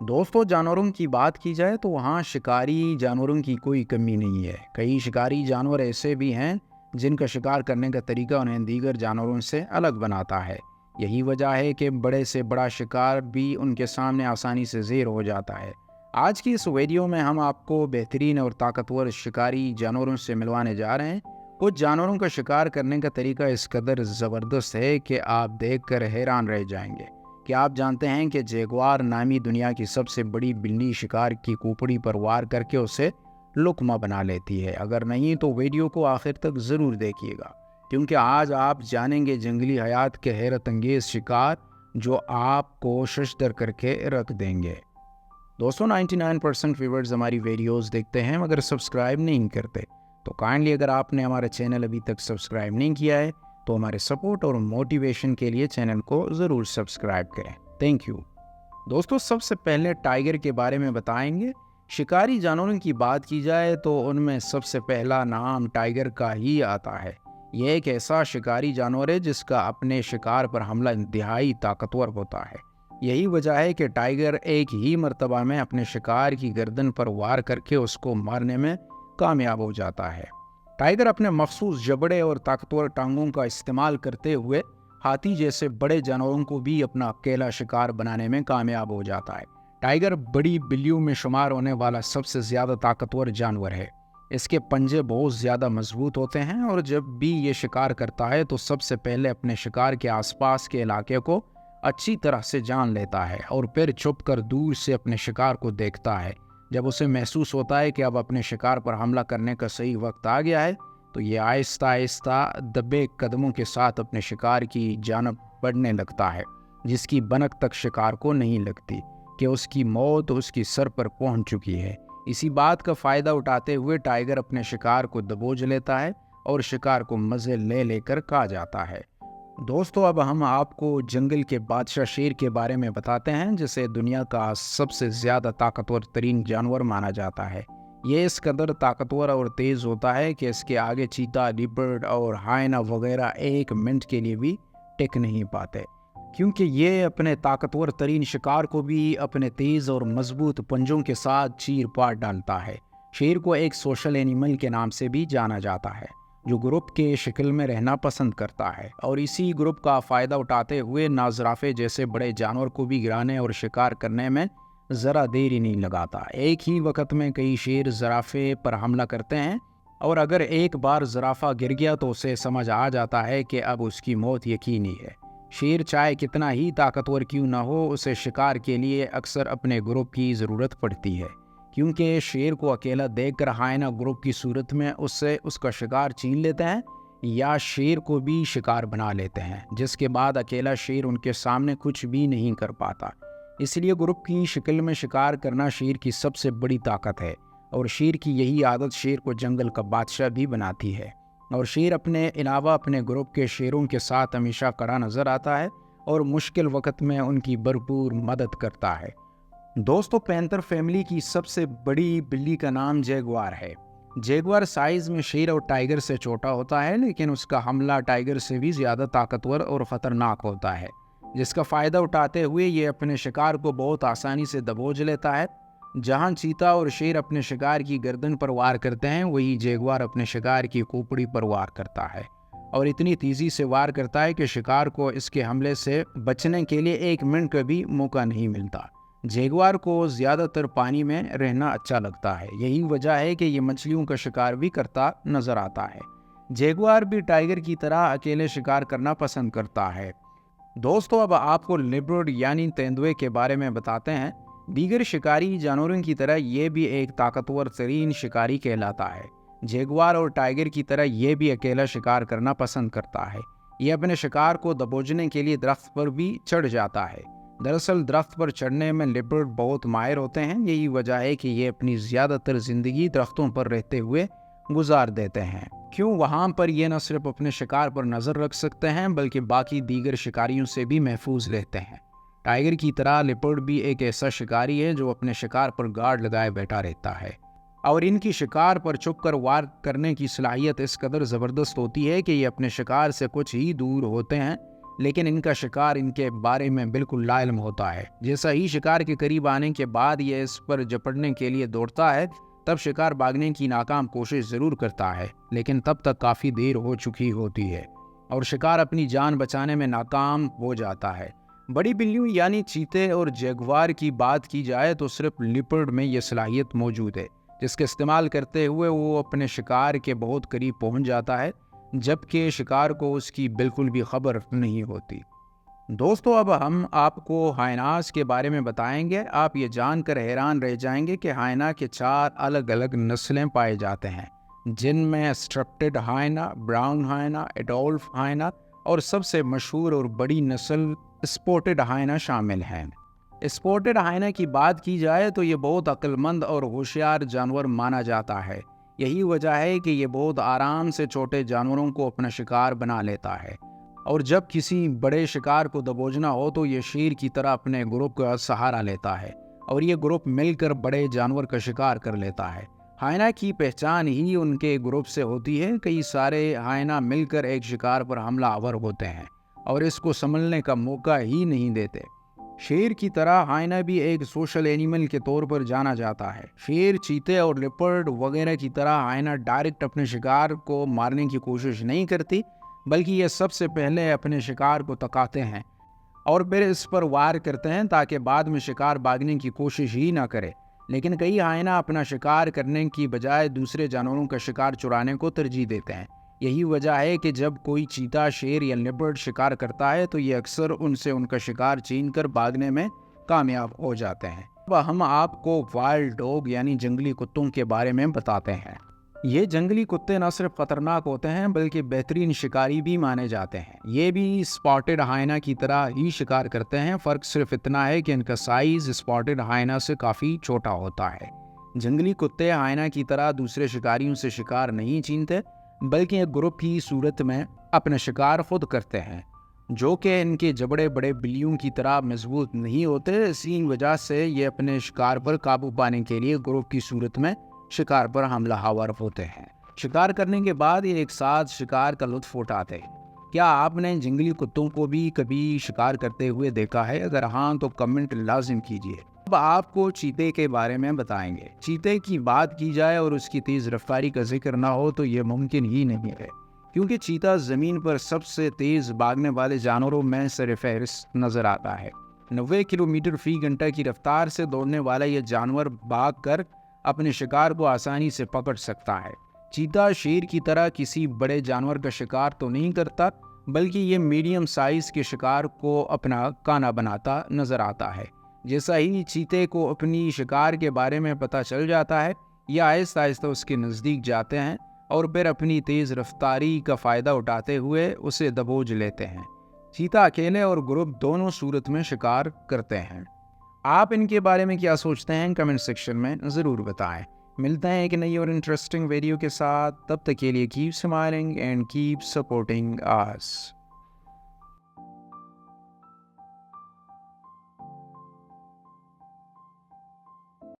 दोस्तों, जानवरों की बात की जाए तो वहाँ शिकारी जानवरों की कोई कमी नहीं है। कई शिकारी जानवर ऐसे भी हैं जिनका शिकार करने का तरीका उन्हें दीगर जानवरों से अलग बनाता है। यही वजह है कि बड़े से बड़ा शिकार भी उनके सामने आसानी से ज़ेर हो जाता है। आज की इस वीडियो में हम आपको बेहतरीन और ताकतवर शिकारी जानवरों से मिलवाने जा रहे हैं। कुछ जानवरों का शिकार करने का तरीका इस कदर ज़बरदस्त है कि आप देखकर हैरान रह जाएंगे। क्या आप जानते हैं कि जैगुआर नामी दुनिया की सबसे बड़ी बिल्ली शिकार की खोपड़ी पर वार करके उसे लुकमा बना लेती है? अगर नहीं तो वीडियो को आखिर तक ज़रूर देखिएगा, क्योंकि आज आप जानेंगे जंगली हयात के हैरत अंगेज शिकार जो आपको शशदर करके रख देंगे। दोस्तों, 99% व्यूवर्स हमारी वीडियोस देखते हैं मगर सब्सक्राइब नहीं करते, तो काइंडली अगर आपने हमारा चैनल अभी तक सब्सक्राइब नहीं किया है तो हमारे सपोर्ट और मोटिवेशन के लिए चैनल को ज़रूर सब्सक्राइब करें। Thank you. दोस्तों, सबसे पहले टाइगर के बारे में बताएंगे। शिकारी जानवरों की बात की जाए तो उनमें सबसे पहला नाम टाइगर का ही आता है। यह एक ऐसा शिकारी जानवर है जिसका अपने शिकार पर हमला इंतहाई ताकतवर होता है। यही वजह है कि टाइगर एक ही मर्तबा में अपने शिकार की गर्दन पर वार करके उसको मारने में कामयाब हो जाता है। टाइगर अपने मखसूस जबड़े और ताकतवर टांगों का इस्तेमाल करते हुए हाथी जैसे बड़े जानवरों को भी अपना अकेला शिकार बनाने में कामयाब हो जाता है। टाइगर बड़ी बिल्लियों में शुमार होने वाला सबसे ज़्यादा ताकतवर जानवर है। इसके पंजे बहुत ज़्यादा मजबूत होते हैं और जब भी ये शिकार करता है तो सबसे पहले अपने शिकार के आसपास के इलाके को अच्छी तरह से जान लेता है और फिर छुपकर दूर से अपने शिकार को देखता है। जब उसे महसूस होता है कि अब अपने शिकार पर हमला करने का सही वक्त आ गया है तो ये आहिस्ता आहिस्ता दबे कदमों के साथ अपने शिकार की जानब बढ़ने लगता है, जिसकी बनक तक शिकार को नहीं लगती कि उसकी मौत उसकी सर पर पहुंच चुकी है। इसी बात का फ़ायदा उठाते हुए टाइगर अपने शिकार को दबोच लेता है और शिकार को मज़े ले लेकर खा जाता है। दोस्तों, अब हम आपको जंगल के बादशाह शेर के बारे में बताते हैं, जिसे दुनिया का सबसे ज़्यादा ताकतवर तरीन जानवर माना जाता है। ये इस कदर ताकतवर और तेज़ होता है कि इसके आगे चीता, लिपर्ड और हाइना वगैरह एक मिनट के लिए भी टिक नहीं पाते, क्योंकि ये अपने ताकतवर तरीन शिकार को भी अपने तेज़ और मजबूत पंजों के साथ चीर पाट डालता है। शेर को एक सोशल एनिमल के नाम से भी जाना जाता है, जो ग्रुप के शक्ल में रहना पसंद करता है और इसी ग्रुप का फ़ायदा उठाते हुए नाज़राफ़े जैसे बड़े जानवर को भी गिराने और शिकार करने में ज़रा देरी नहीं लगाता। एक ही वक्त में कई शेर ज़राफ़े पर हमला करते हैं और अगर एक बार ज़राफ़ा गिर गया तो उसे समझ आ जाता है कि अब उसकी मौत यकीनी है। शेर चाहे कितना ही ताकतवर क्यों ना हो, उसे शिकार के लिए अक्सर अपने ग्रुप की ज़रूरत पड़ती है, क्योंकि शेर को अकेला देखकर हाइना ग्रुप की सूरत में उससे उसका शिकार छीन लेते हैं या शेर को भी शिकार बना लेते हैं, जिसके बाद अकेला शेर उनके सामने कुछ भी नहीं कर पाता। इसलिए ग्रुप की शक्ल में शिकार करना शेर की सबसे बड़ी ताकत है और शेर की यही आदत शेर को जंगल का बादशाह भी बनाती है। और शेर अपने अलावा अपने ग्रुप के शेरों के साथ हमेशा खड़ा नज़र आता है और मुश्किल वक्त में उनकी भरपूर मदद करता है। दोस्तों, पैंथर फैमिली की सबसे बड़ी बिल्ली का नाम जैगुआर है। जैगुआर साइज में शेर और टाइगर से छोटा होता है, लेकिन उसका हमला टाइगर से भी ज़्यादा ताकतवर और ख़तरनाक होता है, जिसका फ़ायदा उठाते हुए ये अपने शिकार को बहुत आसानी से दबोच लेता है। जहाँ चीता और शेर अपने शिकार की गर्दन पर वार करते हैं, वही जैगुआर अपने शिकार की खोपड़ी पर वार करता है और इतनी तेज़ी से वार करता है कि शिकार को इसके हमले से बचने के लिए एक मिनट का भी मौका नहीं मिलता। जैगुआर को ज़्यादातर पानी में रहना अच्छा लगता है। यही वजह है कि ये मछलियों का शिकार भी करता नज़र आता है। जैगुआर भी टाइगर की तरह अकेले शिकार करना पसंद करता है। दोस्तों, अब आपको लिपर्ड यानी तेंदुए के बारे में बताते हैं। दीगर शिकारी जानवरों की तरह ये भी एक ताकतवर तरीन शिकारी कहलाता है। जैगुआर और टाइगर की तरह ये भी अकेला शिकार करना पसंद करता है। ये अपने शिकार को दबोचने के लिए दरख्त पर भी चढ़ जाता है। दरअसल दरख्त पर चढ़ने में लिपर्ड बहुत माहिर होते हैं। यही वजह है कि ये अपनी ज़्यादातर ज़िंदगी दरख्तों पर रहते हुए गुजार देते हैं। क्यों? वहाँ पर ये न सिर्फ अपने शिकार पर नज़र रख सकते हैं बल्कि बाकी दीगर शिकारियों से भी महफूज रहते हैं। टाइगर की तरह लिपर्ड भी एक ऐसा शिकारी है जो अपने शिकार पर गार्ड लगाए बैठा रहता है और इनकी शिकार पर छुपकर वार करने की सलाहियत इस कदर ज़बरदस्त होती है कि ये अपने शिकार से कुछ ही दूर होते हैं लेकिन इनका शिकार इनके बारे में बिल्कुल लाइल्म होता है। जैसा ही शिकार के करीब आने के बाद यह इस पर झपटने के लिए दौड़ता है, तब शिकार भागने की नाकाम कोशिश जरूर करता है, लेकिन तब तक काफ़ी देर हो चुकी होती है और शिकार अपनी जान बचाने में नाकाम हो जाता है। बड़ी बिल्लियों यानी चीते और जगुआर की बात की जाए तो सिर्फ लिपर्ड में यह सलाहियत मौजूद है, जिसके इस्तेमाल करते हुए वो अपने शिकार के बहुत करीब पहुंच जाता है, जबकि शिकार को उसकी बिल्कुल भी खबर नहीं होती। दोस्तों, अब हम आपको हायनास के बारे में बताएंगे। आप ये जानकर हैरान रह जाएंगे कि हायना के 4 अलग अलग नस्लें पाए जाते हैं, जिनमें स्ट्रप्टेड हायना, ब्राउन हायना, एडोल्फ हायना और सबसे मशहूर और बड़ी नस्ल स्पॉटेड हायना शामिल हैं। स्पॉटेड हायना की बात की जाए तो ये बहुत अक्लमंद और होशियार जानवर माना जाता है। यही वजह है कि ये बहुत आराम से छोटे जानवरों को अपना शिकार बना लेता है, और जब किसी बड़े शिकार को दबोचना हो तो ये शेर की तरह अपने ग्रुप का सहारा लेता है और ये ग्रुप मिलकर बड़े जानवर का शिकार कर लेता है। हायना की पहचान ही उनके ग्रुप से होती है। कई सारे हायना मिलकर एक शिकार पर हमलावर होते हैं और इसको संभलने का मौका ही नहीं देते। शेर की तरह हायना भी एक सोशल एनिमल के तौर पर जाना जाता है। शेर, चीते और लेपर्ड वगैरह की तरह हायना डायरेक्ट अपने शिकार को मारने की कोशिश नहीं करती, बल्कि ये सबसे पहले अपने शिकार को तकाते हैं और फिर इस पर वार करते हैं ताकि बाद में शिकार भागने की कोशिश ही ना करे। लेकिन कई हायना अपना शिकार करने की बजाय दूसरे जानवरों का शिकार चुराने को तरजीह देते हैं। यही वजह है कि जब कोई चीता, शेर या लेपर्ड शिकार करता है तो ये अक्सर उनसे उनका शिकार छीनकर भागने में कामयाब हो जाते हैं। अब हम आपको वाइल्ड डॉग यानी जंगली कुत्तों के बारे में बताते हैं। ये जंगली कुत्ते न सिर्फ खतरनाक होते हैं बल्कि बेहतरीन शिकारी भी माने जाते हैं। ये भी स्पॉटेड हायना की तरह ही शिकार करते हैं। फ़र्क सिर्फ इतना है कि इनका साइज स्पॉटेड हायना से काफ़ी छोटा होता है। जंगली कुत्ते हायना की तरह दूसरे शिकारियों से शिकार नहीं छीनते, बल्कि एक ग्रुप की सूरत में अपना शिकार खुद करते हैं, जो कि इनके जबड़े बड़े बिल्लियों की तरह मजबूत नहीं होते। इसी वजह से ये अपने शिकार पर काबू पाने के लिए ग्रुप की सूरत में शिकार पर हमलावर होते हैं। शिकार करने के बाद ये एक साथ शिकार का लुत्फ उठाते हैं। क्या आपने जंगली कुत्तों को भी कभी शिकार करते हुए देखा है? अगर हाँ तो कमेंट लाजिम कीजिए। अब आपको चीते के बारे में बताएंगे। चीते की बात की जाए और उसकी तेज़ रफ्तारी का जिक्र ना हो तो ये मुमकिन ही नहीं है, क्योंकि चीता ज़मीन पर सबसे तेज़ भागने वाले जानवरों में सर-ए-फ़हरिस्त नज़र आता है। 90 किलोमीटर फ़ी घंटा की रफ्तार से दौड़ने वाला यह जानवर भाग कर अपने शिकार को आसानी से पकड़ सकता है। चीता शेर की तरह किसी बड़े जानवर का शिकार तो नहीं करता, बल्कि ये मीडियम साइज़ के शिकार को अपना खाना बनाता नज़र आता है। जैसा ही चीते को अपनी शिकार के बारे में पता चल जाता है, यह आहिस्ता आहिस्ता उसके नज़दीक जाते हैं और फिर अपनी तेज़ रफ्तारी का फ़ायदा उठाते हुए उसे दबोच लेते हैं। चीता अकेले और ग्रुप दोनों सूरत में शिकार करते हैं। आप इनके बारे में क्या सोचते हैं? कमेंट सेक्शन में ज़रूर बताएं। मिलते हैं एक नई और इंटरेस्टिंग वीडियो के साथ। तब तक के लिए keep smiling and keep supporting us.